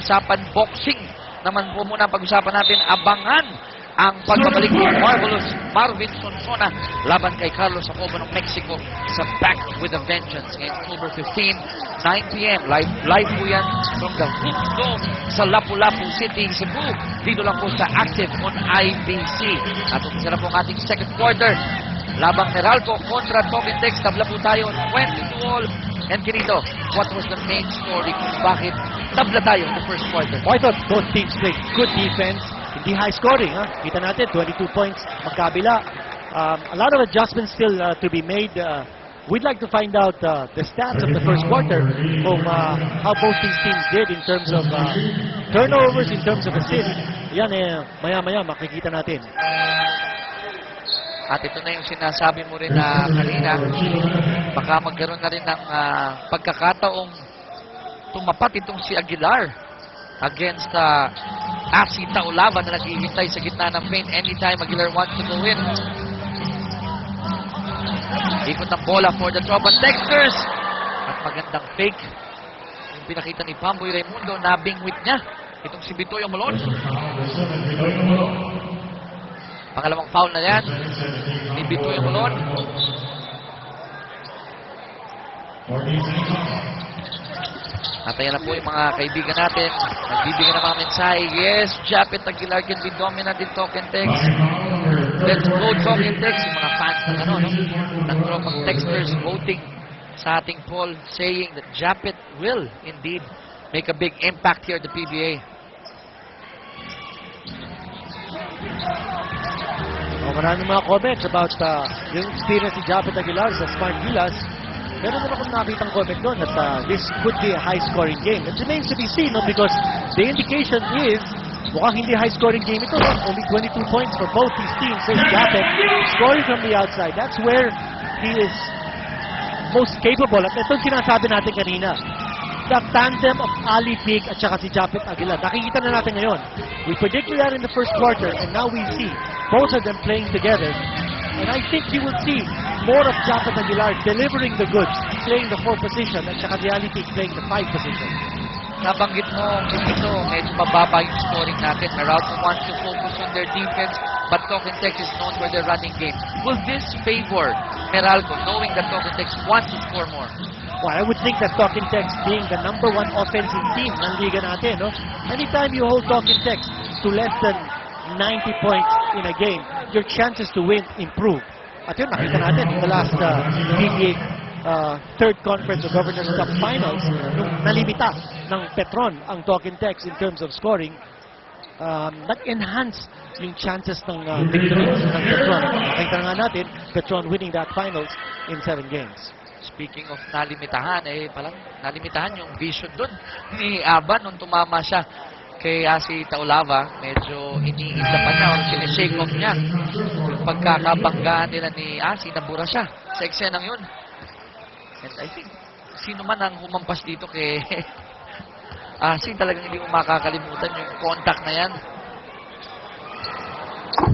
usapan boxing naman po muna pag-usapan natin. Abangan ang pagbabalik ni Marvelous Marvin Sonsona laban kay Carlos Acobo ng Mexico sa Back with a Vengeance ngayong October 15, 9 p.m. Live po yan from the Hoop Dome sa Lapu-Lapu City, Cebu. Dito lang po sa Active on IBC. At umpisa na po ang ating second quarter. Labang Meralco kontra Talking Tex. Tabla po tayo 22-all. And Quirito, what was the main story kung bakit tabla tayo in the first quarter? I thought both teams played good defense. Hindi high scoring. Kita natin, 22 points magkabila. A lot of adjustments still to be made. We'd like to find out the stats of the first quarter kung how both these teams did in terms of turnovers, in terms of assists. Yan maya-maya makikita natin. At ito na yung sinasabi mo rin na kanina, baka magkaroon na rin ng pagkakataong tumapat itong si Aguilar against Asi Taulava na naghihintay sa gitna ng paint anytime Aguilar wants to go in. Ikot ng bola for the Tropa Texters. At magandang fake yung pinakita ni Pamboy Raimundo, nabingwit niya itong si Bitoyo Molon. Pangalawang foul na yan ni Bitoyo Molon. At ayan na po yung mga kaibigan natin. Nagbibigyan ng mga mensahe. Yes, Japet Aguilar can be dominant in Talking Tex. Let's go Talking Tex. Yung mga fans ng ng Tropang Texters voting sa ating poll saying that Japet will indeed make a big impact here at the PBA. Maraming mga comments about yung experience ni Japet Aguilar sa Smart Villas. Meron na akong nakitang comment doon that this could be a high-scoring game. It remains to be seen, no? Because the indication is mukhang hindi high-scoring game ito. No? Only 22 points for both these teams. So Japet scoring from the outside. That's where he is most capable. At ito sinasabi natin kanina. The tandem of Ali Pig at saka si Japet Aguilar. Nakikita na natin ngayon. We predicted that in the first quarter and now we see both of them playing together. And I think you will see more of Japet Aguilar delivering the goods, playing the 4 position, at saka si Ali Pig playing the 5 position. Nabanggit mo, dito, medyo mababa yung scoring natin. Meralco wants to focus on their defense, but Talking Tex is known for their running game. Will this favor Meralco, knowing that Talking Tex wants to score more? Well, I would think that Talking Tex being the #1 offensive team ng liga natin, no? Anytime you hold Talking Tex to less than 90 points in a game, your chances to win improve. At yun, nakita natin in the last PBA third conference of Governors Cup Finals, nung nalimita ng Petron ang Talking Tex in terms of scoring, nag-enhance yung chances ng victories ng Petron. Nakita nga natin, Petron winning that finals in 7 games. Speaking of nalimitahan, palang nalimitahan yung vision dun ni Aban nung tumama siya kay Asi Taulava. Medyo iniisa pa niya o sinishake off niya yung pagkakabanggaan nila ni Asi. Nabura siya sa eksenang yun. And I think sino man ang humampas dito kay Asi, talagang hindi mo makakalimutan yung contact na yan.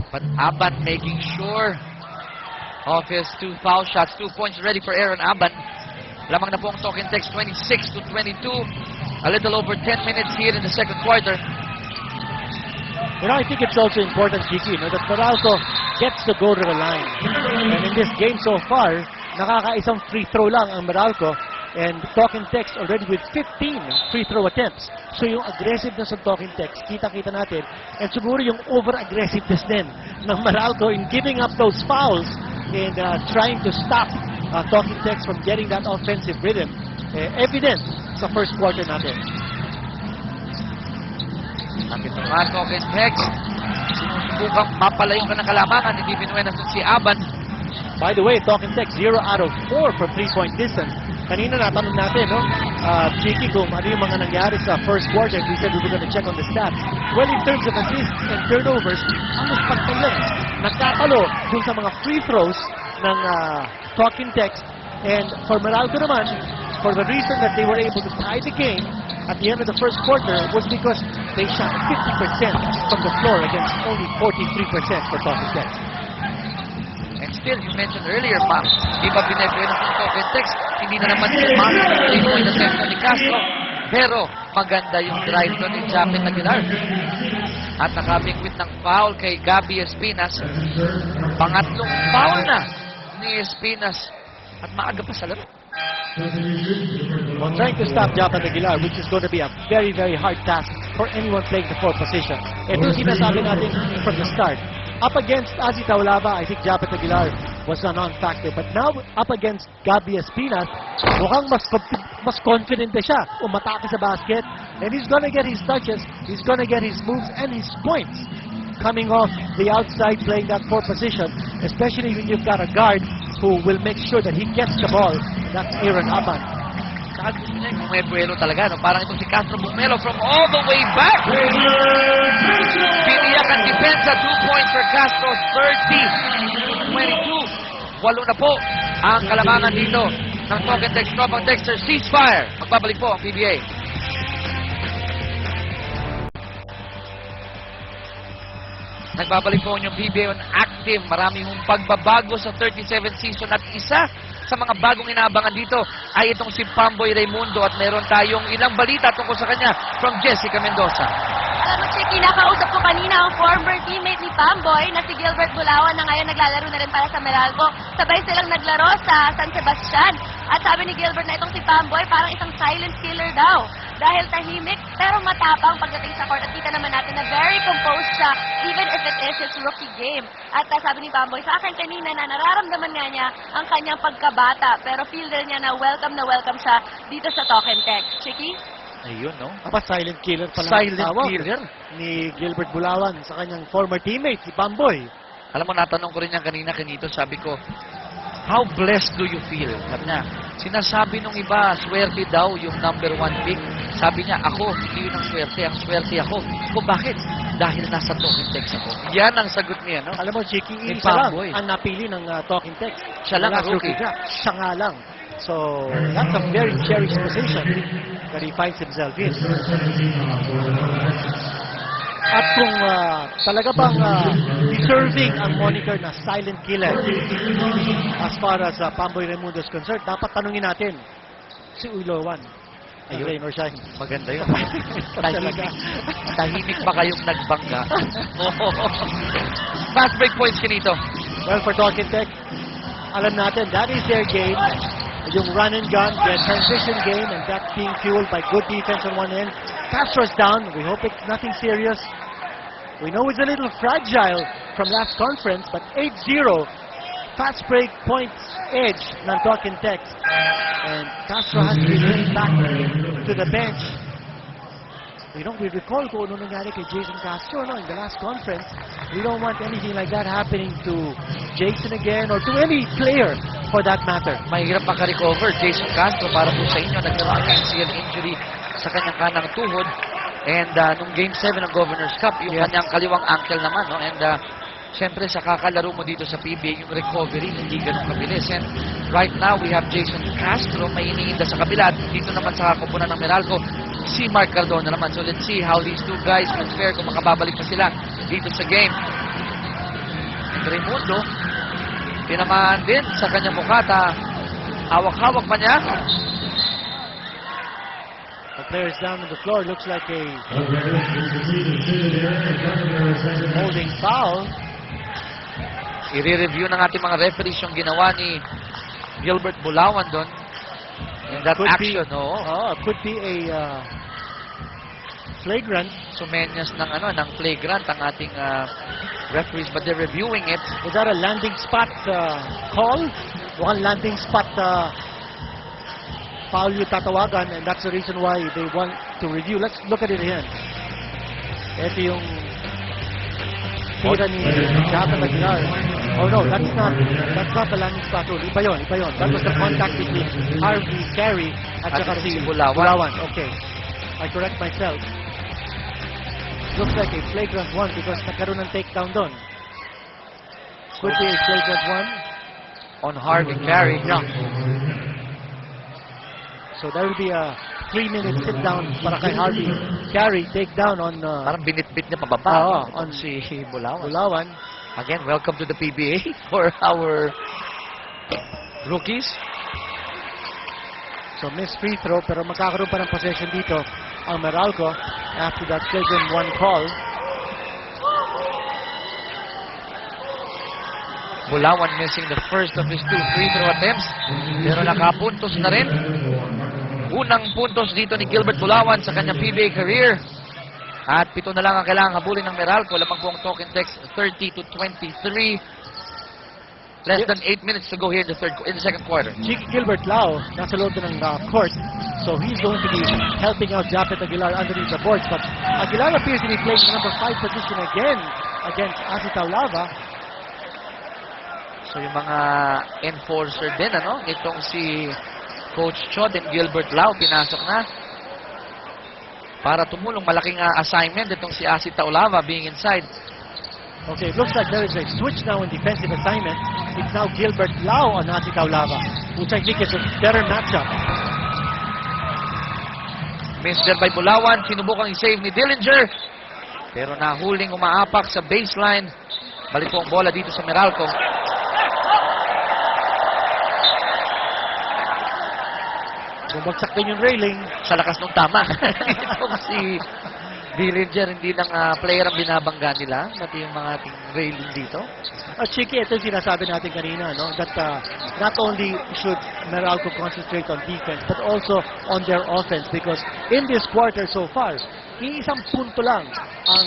But Aban making sure of his 2 foul shots. 2 points ready for Aaron Aban. Lamang na po ang Talking Tex, 26-22. A little over 10 minutes here in the second quarter. You know, I think it's also important, Kiki, that Meralco gets to go to the line. And in this game so far, nakakaisang free throw lang ang Meralco. And Talking Tex already with 15 free throw attempts. So yung aggressiveness ng Talking Tex, kita-kita natin. And siguro yung over-aggressiveness din ng Meralco in giving up those fouls and trying to stop Talking Tex from getting that offensive rhythm. Evident sa first quarter natin. At ito nga, Talking Tex, sinusubukang mapalayong ka ng kalamangan, hindi binuenas si Aban. By the way, Talking Tex, 0 out of 4 from 3-point distance. Kanina natanong natin, no? Chiki, kung ano yung mga nangyari sa first quarter, we said we were going to check on the stats. Well, in terms of assists and turnovers, halos pagtalan. Nagkatalo dun sa mga free throws ng Talking Tex. And for Meralco naman, for the reason that they were able to tie the game at the end of the first quarter was because they shot 50% from the floor against only 43% for Talking Tex. And still, you mentioned earlier, di ba binibigyan ng Talking Tex, hindi na naman yung massive 3-point attempt ni Castro. Pero, Maganda yung drive doon ni Japet Aguilar. At nakabingwit ng foul kay Gabby Espinas. Pangatlong foul na ni Espinas. At maaga pa sa laro. Well, trying to stop Japet Aguilar, which is going to be a very, very hard task for anyone playing the 4th position. Ito sinasabi natin from the start. Up against Azzy Taulava, I think Japet Aguilar was a non-factor. But now, up against Gabby Espinas, mukhang mas confident na siya. Umatake sa basket. And he's gonna get his touches, he's gonna get his moves and his points coming off the outside playing that 4th position, especially when you've got a guard who will make sure that he gets the ball. That's Aaron Aban. Bumuelo talaga, no? Parang itong si Castro Bumelo from all the way back. Biniyak ang depensa, 2 points for Castro, 30-22. Walo na po ang kalamangan dito ng Talk and Text Tropang Texter. Ceasefire. Magbabalik po ang PBA. Nagbabalik po yung PBA on active. Marami hong pagbabago sa 37th season at isa sa mga bagong inaabangan dito ay itong si Pamboy Raimundo at meron tayong ilang balita tungkol sa kanya from Jessica Mendoza. Alam mo, Chicky, nakausap ko kanina ang former teammate ni Pamboy na si Gilbert Bulawan na ngayon naglalaro na rin para sa Meralco. Sabay silang naglaro sa San Sebastian. At sabi ni Gilbert na itong si Pamboy parang isang silent killer daw. Dahil tahimik pero matapang pagdating sa court. At kita naman natin na very composed siya even if it is his rookie game. At sabi ni Pamboy sa akin kanina na nararamdaman nga niya ang kanyang pagkabata. Pero feel rin niya na welcome siya dito sa Talk and Text. Chicky? Ayun, no? Aba, silent killer pala. Silent ang tawag killer. Ni Gilbert Bulawan sa kanyang former teammate, si Pamboy. Alam mo, natanong ko rin yan kanina kinito. Sabi ko, how blessed do you feel? Sabi niya, sinasabi nung iba, swerte daw yung number 1 pick. Sabi niya, ako, hindi yun ang swerte ako. Kung bakit? Dahil nasa Talking Text ako. Yan ang sagot niya, no? Alam mo, Chicky, Ni isa lang Pamboy. ang napili ng Talking Text. Siya lang ang Last rookie. draft. Siya nga lang. So, that's a very cherished position that he finds himself in. At kung talaga bang deserving ang moniker na silent killer as far as Pamboy Raimundo is concerned, dapat tanungin natin si Ulowan. Ayun. Rain or shine. Maganda yun. Tahimik ba kayong nagbangga? Fast break points kinito. Well, for Talking Tech, alam natin, that is their game. Yung run and gun, their transition game, and that's being fueled by good defense on one end. Castro's down. We hope it's nothing serious. We know it's a little fragile from last conference, but 8-0. Fast break points edge ng Talking Text. And Castro has been moved back to the bench. We recall kung ano nangyari kay Jason Castro in the last conference. We don't want anything like that happening to Jason again or to any player for that matter. Mahirap makarecover. Jason Castro, para po sa inyo, nagkaroon ng ACL injury sa kanyang kanang tuhod. And nung Game 7 ng Governor's Cup, yung kanyang kaliwang ankle naman. No? And siyempre, sa kakalaro mo dito sa PBA, yung recovery, hindi ganun kabilis. And right now, we have Jason Castro, may iniinda sa kabila. At dito naman sa kakupunan ng Meralco, si Mark Cardona naman. So let's see how these two guys will fare kung makababalik pa sila dito sa game. Raimundo, tinamaan din sa kanyang mukha. Hawak-hawak pa niya. The players down on the floor. Looks like a holding foul. I-review ng ating mga referees yung ginawa ni Gilbert Bulawan doon. In that Could action, be, no? could be a flagrant. Sumenyas ng flagrant ang ating referees, but they're reviewing it. Was that a landing spot call? Mukhang landing spot foul yung tatawagan, and that's the reason why they want to review. Let's look at it again. Ito yung tira ni Japet Aguilar. Oh no, that's not the landing spot rule. Iba yun. That was the contact between Harvey Carey at saka si Bulawan. Okay. I correct myself. Looks like a flagrant one because nagkaroon ng takedown doon. Could be a flagrant one. On Harvey Carey. Yeah. So there will be a 3-minute sit-down para kay Harvey Carey. Takedown on Parang binitbit niya pababa. on si Bulawan. Bulawan. Again, welcome to the PBA for our rookies. So missed free throw pero magkakaroon pa ng possession dito ang Meralco after that children 1 call. Bulawan missing the first of his 2 free throw attempts. Pero nakapuntos na rin. Unang puntos dito ni Gilbert Bulawan sa kanyang PBA career. At 7 na lang ang kailangang habulin ng Meralco. Lamang po ang token text 30-23. Less than 8 minutes to go here in the second quarter. Cheeky Gilbert Lau nasa loob ng court. So he's going to be helping out Japet Aguilar underneath the boards. But Aguilar appears to be playing the number 5 position again against Asita Lava. So yung mga enforcer din, ano? Itong si Coach Chod and Gilbert Lau, pinasok na. Para tumulong, malaking assignment itong si Asita Olava being inside. Okay, it looks like there is a switch now in defensive assignment. It's now Gilbert Lau on Asita Olava, which I think is a better matchup. Missed there by Bulawan, sinubukang i-save ni Dillinger. Pero nahuling umaapak sa baseline. Balik po ang bola dito sa Meralco. Bumagsak din yung railing. Sa lakas ng tama. Itong si Dillinger, hindi lang player ang binabangga nila, pati yung mga ating railing dito. Chiki, ito yung sinasabi natin kanina, no? That not only should Meralco concentrate on defense, but also on their offense. Because in this quarter so far, iisang punto lang ang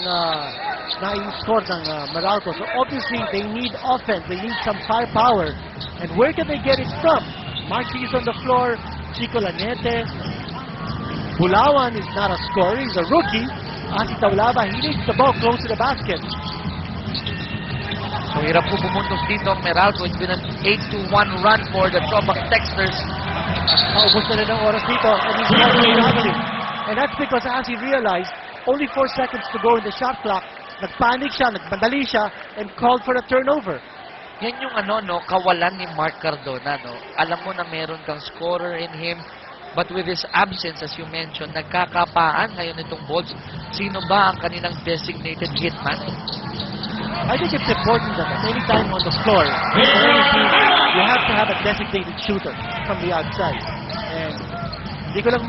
nai-score ng Meralco. So obviously, they need offense. They need some firepower. And where can they get it from? Marquis on the floor, Chico Lanete. Bulawan is not a scorer, he's a rookie. Asita Olava, he needs the ball close to the basket. So hirap po pumuntos dito ang Meralco. It's been an 8-1 run for the Tropac Texters. Naubos na rin ang oras dito, and he's already traveling. And that's because as he realized, only 4 seconds to go in the shot clock, nagpanic siya, nagmadali siya, and called for a turnover. Yan yung kawalan ni Mark Cardona, no? Alam mo na meron kang scorer in him, but with his absence, as you mentioned, nagkakapaan ngayon itong Bolts. Sino ba ang kanilang designated hitman? I think it's important that at any time on the floor, you have to have a designated shooter from the outside. And hindi ko lang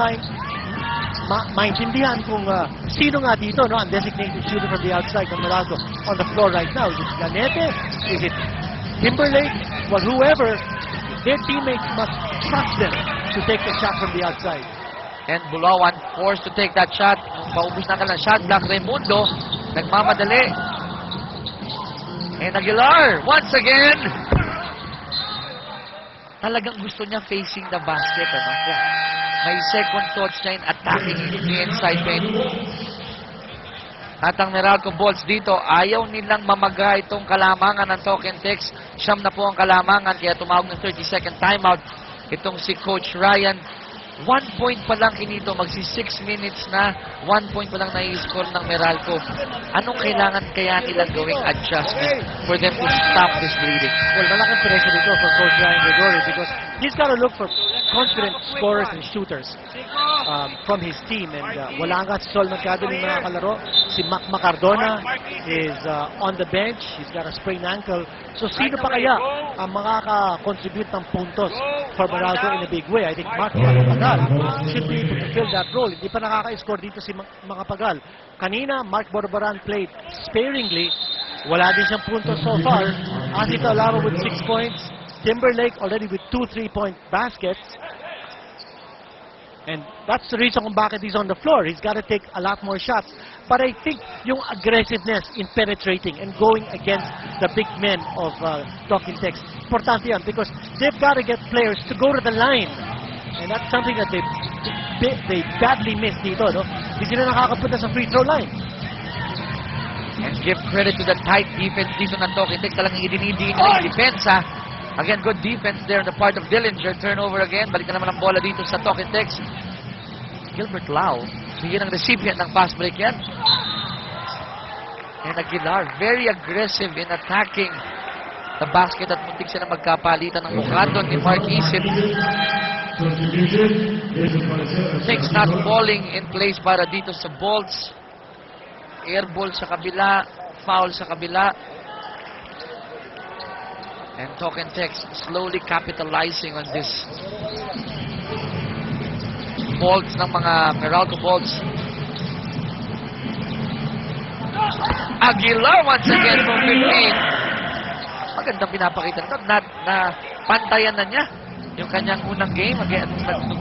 maintindihan kung sino nga dito, no, ang designated shooter from the outside ng Meralco on the floor right now. Is it Lanete? Is it Timberlake? Well, whoever, their teammates must trust them to take the shot from the outside. And Bulawan forced to take that shot. Nung paubos na ka ng shot block, Raimundo nagmamadali. And Aguilar, once again, talagang gusto niya facing the basket. May second thoughts niya in attacking the inside paint. At ang Meralco Bolts dito, ayaw nilang mamaga itong kalamangan ng token text. Siyam na po ang kalamangan, kaya tumawag ng 30-second timeout. Itong si Coach Ryan, 1 point pa lang kinito, magsi 6 minutes na, 1 point pa lang na-score ng Meralco. Anong kailangan kaya nilang gawing adjustment for them to stop this bleeding? Well, malaking pressure dito for Coach Ryan Gregory because he's got to look for confident scorers and shooters from his team. And wala nga si Sol Mercado ng mga kalaro. Si Mac Macardona is on the bench. He's got a sprained ankle. So sino pa kaya ang makaka-contribute ng puntos for Meralco in a big way? I think Mark Macapagal should be able to fill that role. Hindi pa nakaka-score dito si Macapagal. Kanina, Mark Borboran played sparingly. Wala din siyang puntos so far. Asita Olava with 6 points. Timberlake already with 2 3-point baskets. And that's the reason kung bakit he's on the floor. He's got to take a lot more shots. But I think yung aggressiveness in penetrating and going against the big men of Talking Text, importante yan because they've got to get players to go to the line. And that's something that they badly missed dito, no? Hindi sila nakakapunta sa free throw line. And give credit to the tight defense dito ng Talking Text. Talagang idinidiin nila yung depensa. Again, good defense there on the part of Dillinger. Turnover again. Balik na naman ang bola dito sa Talking Text. Gilbert Lau. Bigyan ng recipient ng fast break yan. And Aguilar, very aggressive in attacking the basket at muntik sila magkapalitan ng mukha doon ni Mark Isip. Things not falling in place para dito sa Bolts. Air ball sa kabila. Foul sa kabila. And Talking Text slowly capitalizing on this. Bolts ng mga Meralco Bolts Aguilar once again from 15. Magandang pinapakita nito na pantayan na niya yung kanyang unang game. Again,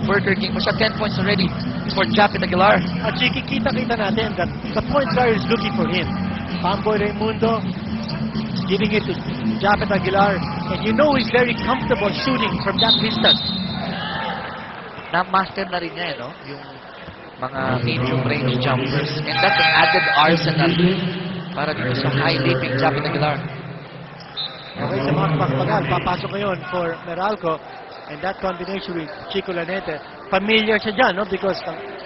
Burger King pa siya. 10 points already for Japet Aguilar. At Chiki, kita-kita natin that the point guard is looking for him. Pamboy Raimundo giving it to Japet Aguilar, and you know he's very comfortable shooting from that distance. Na-master na rin niya, no? Yung mga medium range jumpers. And that's an added arsenal para dito sa high leaping Japet Aguilar. Okay, sa mga kapagpagal, papasok ngayon for Meralco, and that combination with Chico Lanete, familiar siya dyan, no? Because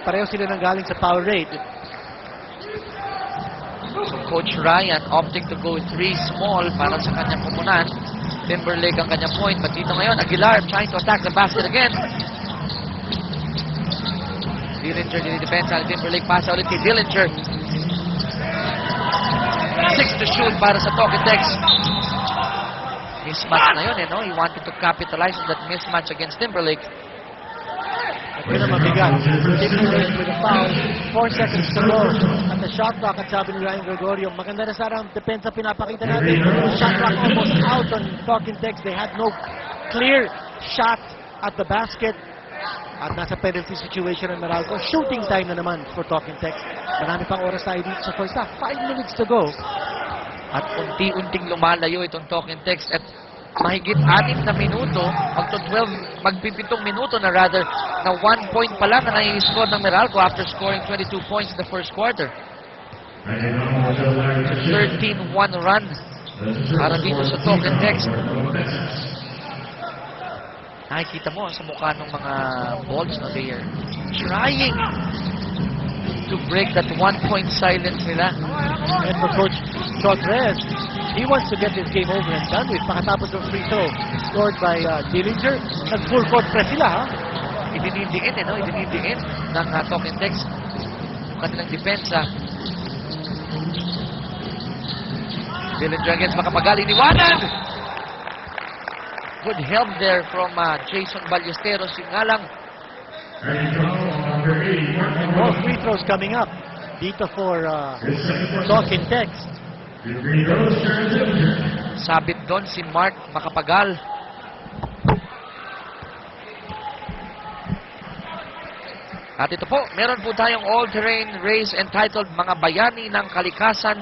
pareho sila nang galing sa power raid. So Coach Ryan opting to go 3 small para sa kanyang kumunan. Timberlake ang kanyang point. But dito ngayon, Aguilar trying to attack the basket again. Dillinger dinidepensa. Timberlake pasa ulit kay Dillinger. 6 to shoot para sa Talking Tex. Mismatch na yun, no? He wanted to capitalize on that mismatch against Timberlake. At yun ang mabigat. Timberlake with a foul. 4 seconds to go. At the shot clock, at sabi ni Ryan Gregorio, maganda na sana ang depensa pinapakita natin. Shot clock almost out on Talking Tex. They had no clear shot at the basket. At nasa penalty situation ng Meralco. Shooting time na naman for Talking Tex. Marami pang oras tayo dito sa first half. 5 minutes to go. At unti-unting lumalayo itong Talking Tex at mahigit 6 na minuto, magpipitong minuto na rather, na 1 point pa lang na nai-score ng Meralco after scoring 22 points in the first quarter. 13-1 run para dito sa Talking Tex. Nakikita mo sa mukha ng mga balls na they are trying to break that 1-point silence nila. And for Coach Rodriguez, he wants to get this game over and done with. Pakatapos ng free throw scored by Dillinger, nag-full court press sila, ha? Idinidiin, no? Idinidiin ng Talking Tex yung kanilang depensa. Dillinger against Makapagal, iniwanan! Good help there from Jason Ballesteros. Yung nga lang, More free throws coming up dito for Talking Tex. sabit doon si Mark Makapagal. At ito po, meron po tayong all-terrain race entitled Mga Bayani ng Kalikasan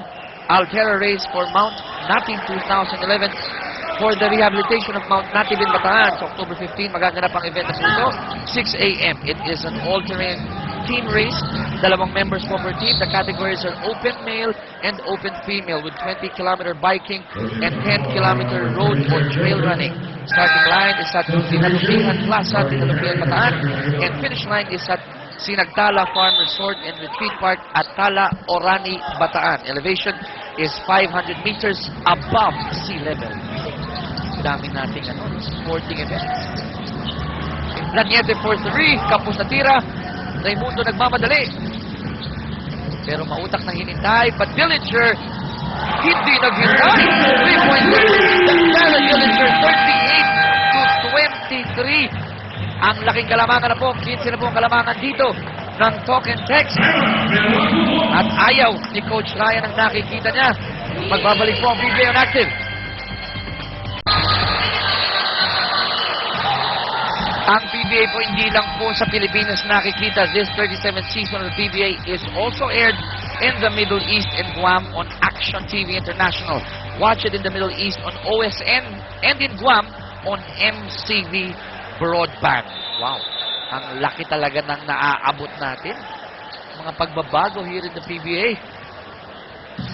Altera Race for Mount Natin 2011 for the rehabilitation of Mount Natin in Bataan. So October 15, magaganap ang event na po ito, 6 a.m. It is an all-terrain team race. 2 members po per team. The categories are open male and open female with 20-kilometer biking and 10-kilometer road or trail running. Starting line is at Dinalupihan Plaza, Dinalupihan, Bataan, and finish line is at Sinagtala Farm Resort and Retreat Park at Tala, Orani, Bataan. Elevation is 500 meters above sea level. Dami nating sporting events. Laniete for 3, Campus na tira. Raimundo nagmamadali. Pero mautak na hinintay. But Dillinger, hindi naghintay. 3-point Dalla Dillinger, 38-23. Ang laking kalamangan na po. 15 na po ang kalamangan dito ng Talking Tex. At ayaw ni Coach Ryan ang nakikita niya. Magbabalik po ang PBA on active. Ang PBA po hindi lang po sa Pilipinas nakikita. This 37th season of the PBA is also aired in the Middle East and Guam on Action TV International. Watch it in the Middle East on OSN and in Guam on MCV Broadband. Wow, ang laki talaga ng naaabot natin. Mga pagbabago here in the PBA.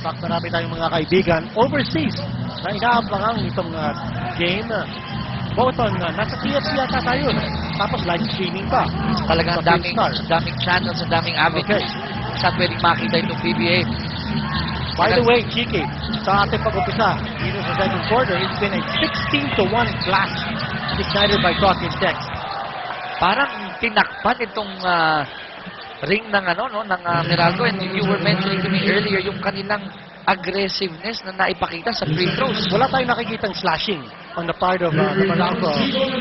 Fact, marami tayong mga kaibigan overseas na inaabangan itong game. Both on, nasa TFC yata tayo. Tapos live streaming pa. Talagang daming channels, ang daming avenues. Saan pwedeng makita itong PBA. By the way, Chiki, sa ating pag-upisa, dito sa second quarter, it's been a 16-1 clash ignited by Talking Tex. Parang tinakpan itong ring ng ng Meralco, and you were mentioning to me earlier yung kanilang aggressiveness na naipakita sa free throws. Wala tayong nakikitang slashing on the part of the Meralco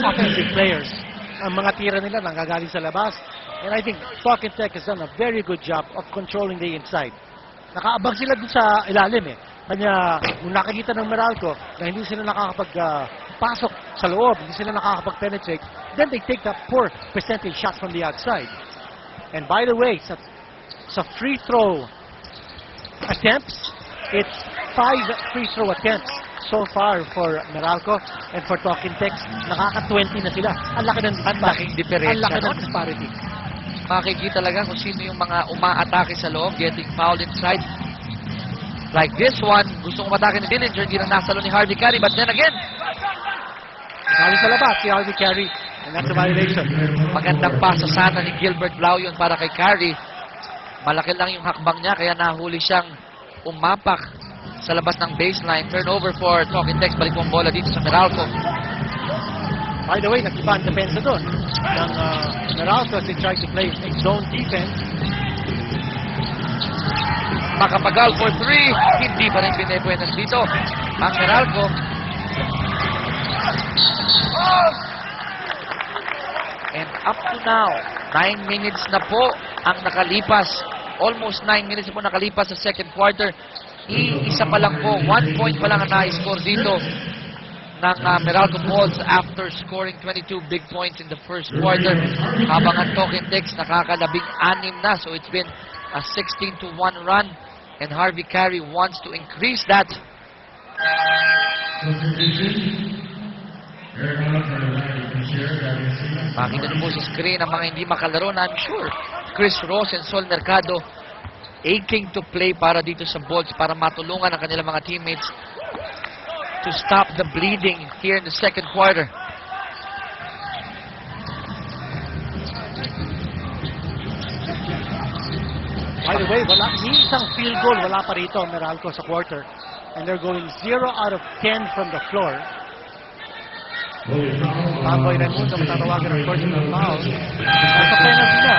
offensive players. Ang mga tira nila nanggagaling sa labas. And I think Talking Tex has done a very good job of controlling the inside. nakaabang sila dun sa ilalim eh. Kanya, kung nakikita ng Meralco na hindi sila nakakapag-pasok sa loob, hindi sila nakakapag-penetrate, then they take that poor percentage shot from the outside. And by the way, sa free throw attempts, it's 5 free throw attempts so far for Meralco, and for Talking Text, nakaka-20 na sila. Ang laki ng laking diferensya. Ang laki ng disparity. Makikita talaga kung sino yung mga umaatake sa loob, getting fouled inside. Like this one, gusto kong matake ni Dillinger, hindi na nasalo ni Harvey Carey, but then again, Galing sa labas si Harvey Carey, and that's a violation. magandang pasa sana ni Gilbert Blau yun para kay Carey. Malaki lang yung hakbang niya, kaya nahuli siyang umapak sa labas ng baseline. Turnover for Talking Text, balik mo ang bola dito sa Meralco. By the way, nag-iba ang depensa doon ng Meralco as they try to play a zone defense. Makapagal for 3, hindi pa rin pinipwenas dito ang Meralco. And up to now, 9 minutes na po ang nakalipas. Almost 9 minutes na po nakalipas sa second quarter. Isa pa lang po, 1 point pa lang ang na-score dito ng Meralco Bulls after scoring 22 big points in the first quarter. Habang ang Talking Text nakakalabing-6 na. So it's been a 16-1 run. And Harvey Carey wants to increase that. Makita niyo po sa screen ang mga hindi makalaro na I'm sure Chris Ross and Sol Mercado aching to play para dito sa Bulls para matulungan ang kanilang mga teammates to stop the bleeding here in the second quarter. By the way, ni isang field goal wala pa rito Meralco sa quarter. And they're going 0 out of 10 from the floor. Pamboy Raimundo matatawagan ng personal foul. At sa penalty na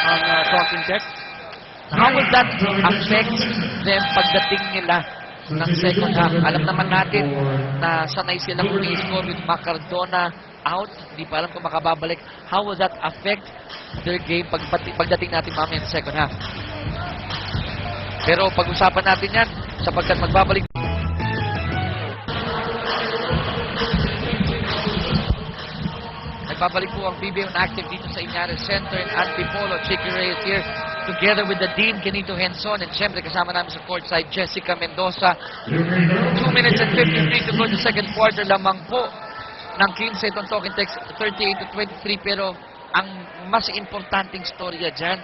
ang Talking Text. How will that affect them pagdating nila ng second half? Alam naman natin na sanay silang score with Macardona out. Hindi pa alam kung makababalik. How will that affect their game pagdating natin mamaya sa second half? Pero pag-usapan natin yan sapagkat magbabalik. Nagbabalik po ang PBA on active dito sa Iñares Center in Antipolo. Chicky Reyes here together with the Dean Kenito Henson, and syempre kasama namin sa courtside Jessica Mendoza. 2 minutes and 53 to go to second quarter lamang po ng 15 itong Talking Text, 38-23, pero ang mas importanteng storya dyan,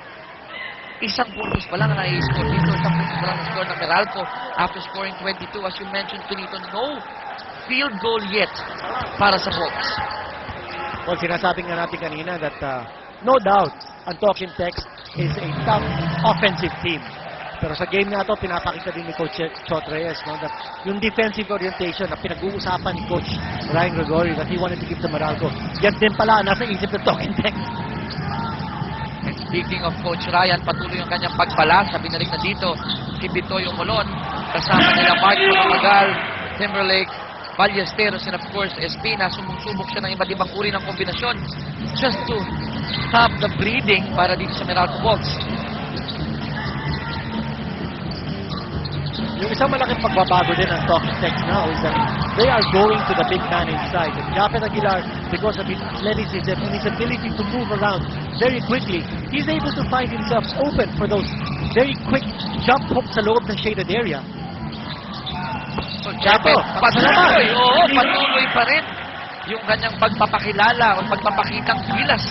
isang puntos pa lang na i-score dito, isang puntos pa lang na-score ng Meralco after scoring 22. As you mentioned, Kenito, no field goal yet para sa Hawks. Well, sinasabi nga natin kanina that no doubt ang Talking Text is a tough offensive team. Pero sa game na ito, pinapakita din ni Coach Chot Reyes, no, that yung defensive orientation na pinag-uusapan ni Coach Ryan Gregory that he wanted to give to Meralco, yan din pala nasa isip ng Talking Text. And speaking of Coach Ryan, patuloy yung kanyang pagbalas. Binalik na dito si Bitoy Umulon. Kasama nila Mark Makapagal, Timberlake, Ballesteros, and of course Espina. Sumusubok siya ng iba't ibang uri ng kombinasyon just to stop the bleeding para dito sa Meralco Hawks. Yung isang malaking pagbabago din ng Talking Text now is that they are going to the big man inside. And Japet Aguilar, because of his athleticism and his ability to move around very quickly, he's able to find himself open for those very quick jump hooks sa loob ng shaded area. So Japet, patuloy, patuloy pa rin yung kanyang pagpapakilala o pagpapakitang gilas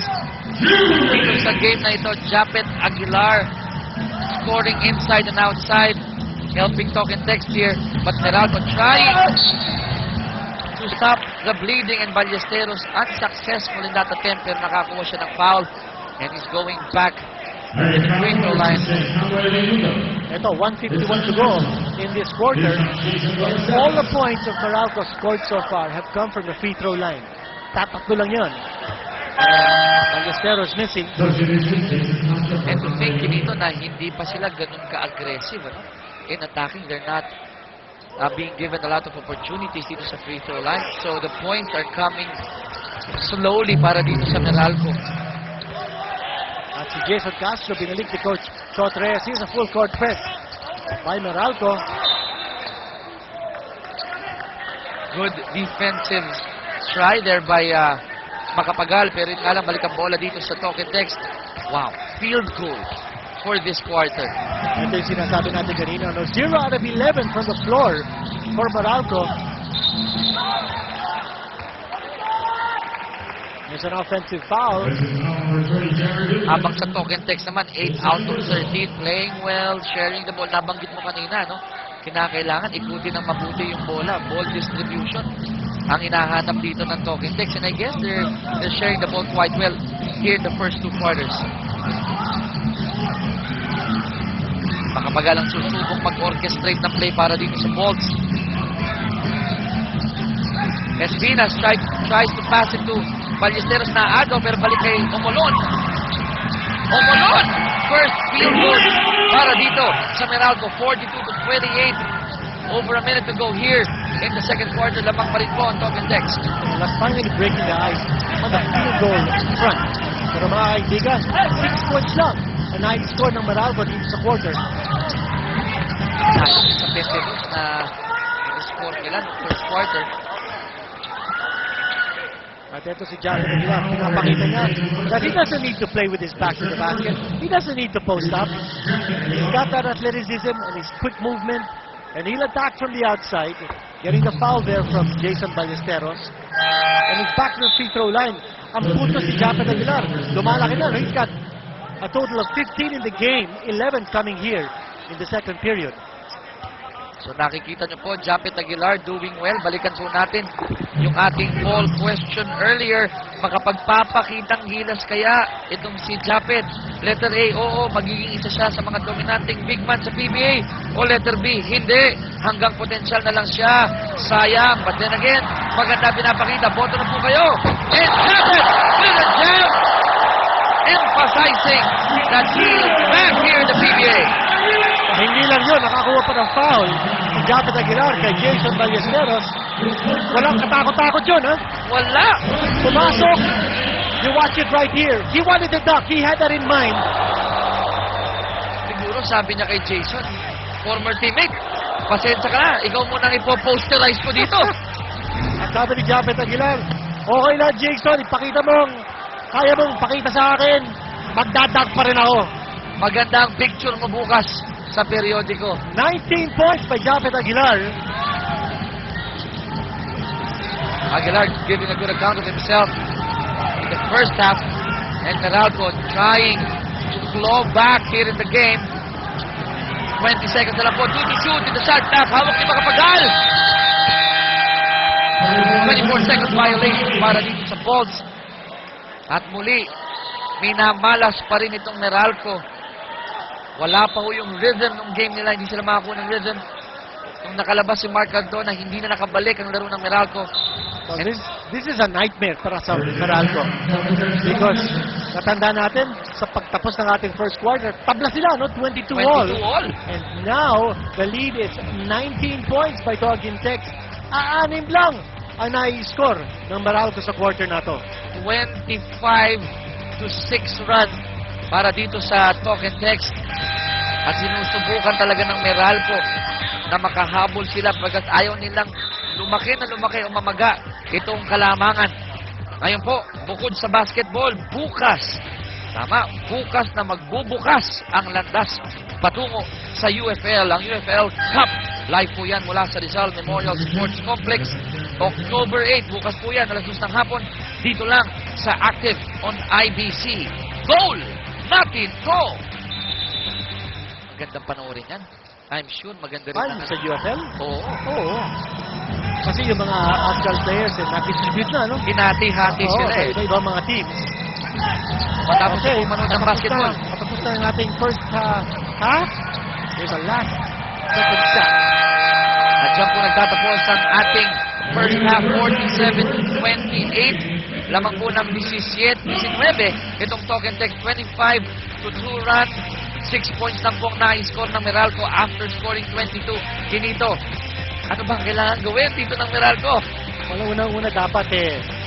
dito sa game na ito. Japet Aguilar scoring inside and outside, helping Talking Text here, but Meralco trying to stop the bleeding, and Ballesteros unsuccessful in that attempt, pero nakakuha siya ng foul and he's going back to the free throw line. Ito, 1:51 to go in this quarter. And all the points of Meralco scored so far have come from the free throw line. Tatakbo lang yun. Ballesteros missing. And to think dito na hindi pa sila ganun ka-aggressive, ano? In attacking, they're not being given a lot of opportunities dito sa free throw line. So the points are coming slowly para dito sa Meralco. At si Jason Castro, binalik ni Coach Chot Reyes. Here's a full court press. by Meralco. Good defensive try there by Makapagal, pero yun nga lang, balik ang bola dito sa Token Text. Wow, field goal for this quarter. Ito yung sinasabi natin kanina, no? 0 out of 11 from the floor for Meralco. There's an offensive foul. Habang sa Token Text naman, 8 out of 13, playing well, sharing the ball. Nabanggit mo kanina, no? Kinakailangan ikutin ng mabuti yung bola, ball distribution ang hinahanap dito ng Token Text, and I guess they're sharing the ball quite well here in the first 2 quarters. Makapagal ang susubok mag-orchestrate ng play para dito sa Bolts. Espinas tries to pass it to Ballesteros na agaw, pero balik kay Omolon. Omolon! First field goal para dito sa Meralco, 42-28. Over a minute to go here in the second quarter. Lamang pa rin po ang Token Text. Let's finally breaking the ice on the field goal front. Pero mga kaibigan, 6 points lang ang nai-score ng Meralco dito sa quarter. Dahil sa 22 na score nila ng first quarter. At ito si Jared Aguilar, pinapakita niya that he doesn't need to play with his back to the basket. He doesn't need to post up. He's got that athleticism and his quick movement, and he'll attack from the outside, getting the foul there from Jason Ballesteros. And he's back to the free throw line. Ang punto si Jared Aguilar, lumalaki na. He's got a total of 15 in the game, 11 coming here in the second period. So nakikita nyo po, Japet Aguilar doing well. Balikan po natin yung ating poll question earlier. Makapagpapakitang gilas kaya itong si Japet? Letter A, oo, magiging isa siya sa mga dominanting big man sa PBA. O letter B, hindi. Hanggang potensyal na lang siya. Sayang. But then again, maganda pinapakita. Boto na po kayo. And Japet with a jam! Emphasizing that he is back here in the PBA. Hindi lang yun, nakakuha pa ng foul si Japet Aguilar kay Jason Ballesteros. Walang katakot-takot yun, ha? Wala! Pumasok. You watch it right here. He wanted the duck. He had that in mind. Siguro sabi niya kay Jason, former teammate, pasensya ka na, ikaw muna ang ipoposterize ko dito. At sabi ni Japet Aguilar, okay lang Jason, ipakita mong, kaya mong pakita sa akin, magdadag pa rin ako. Maganda ang picture mo bukas sa periodiko. 19 points by Japet Aguilar. Aguilar giving a good account of himself in the first half, and Meralco trying to claw back here in the game. 20 seconds na lang po. 2 to shoot in the shot clock. Hawak ni Makapagal. 24 seconds violation para dito sa Bolts. At muli, minamalas pa rin itong Meralco. Wala pa ho yung rhythm ng game nila. Hindi sila makakuha ng rhythm. Nung nakalabas si Mark Cardona, hindi na nakabalik ang laro ng Meralco. So this is a nightmare para sa Meralco. Because natanda natin, sa pagtapos ng ating first quarter, tabla sila, no? 22 all. 22 all. And now, the lead is 19 points by Token Text. Aanim lang ang nai-score ng Meralco sa quarter na to. 25-6 run para dito sa Token Text. At sinusubukan talaga ng Meralco na makahabol sila pagkat ayaw nilang lumaki o mamaga itong kalamangan. Ngayon po, bukod sa basketball, bukas na magbubukas ang landas patungo sa UFL. Ang UFL Cup, live po yan mula sa Rizal Memorial Sports Complex. October 8, bukas po yan, alas 2 ng hapon, dito lang sa Active on IBC. Goal natin ko! Magandang panoorin yan. I'm sure maganda rin Fun sa UFL? Oo. Kasi yung mga actual players, na-distribute na, no? Hinati-hati sila eh. Iba-ibang mga teams. Matapos okay, manood ng basketball. Patapos na ang ating first half. There's a last second shot. At dyan po nagtatapos ang ating first half, 47-28. Lamang po ng 17-19. Itong Token Text 25-2 run. 6 points lang po ang na-score ng Meralco after scoring 22. Kinito, ano bang kailangan gawin dito ng Meralco? Wala, unang-una dapat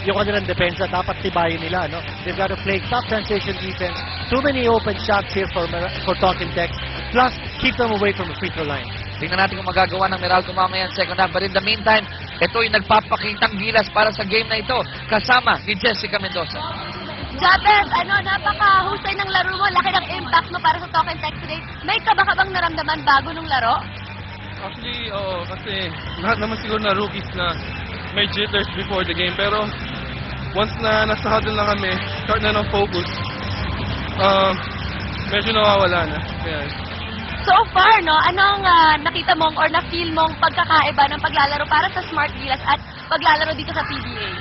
yung kanilang depensa, dapat tibayin nila, no? They've got to play top transition defense. Too many open shots here for Token Text. plus keep them away from the free throw line. Tingnan natin kung magagawa ng Meralco mamaya ang second half. But in the meantime, ito'y nagpapakitang gilas para sa game na ito kasama ni Jessica Mendoza. Japet, napaka-husay ng laro mo. Laki ng impact mo para sa talk and text today. May kaba ka bang naramdaman bago nung laro? Actually, oo, kasi lahat naman siguro na rookies na may jitters before the game. Pero once na nasa huddle na kami, start na ng focus, medyo nawawala na. Kaya, So far, anong nakita mong or na-feel mong pagkakaiba ng paglalaro para sa Smart Gilas at paglalaro dito sa PBA?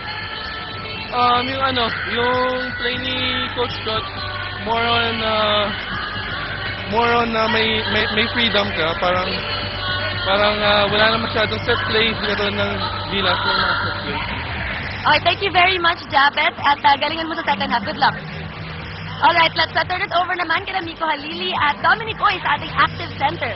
yung play ni Coach Scott, more on may freedom ka, parang wala na masyadong set plays gano'n ng Gilas ng mga set plays. Okay, thank you very much, Japet, at galingan mo sa second half. Good luck. Alright, let's turn it over naman kina Miko Halili at Dominic Oy sa ating active center.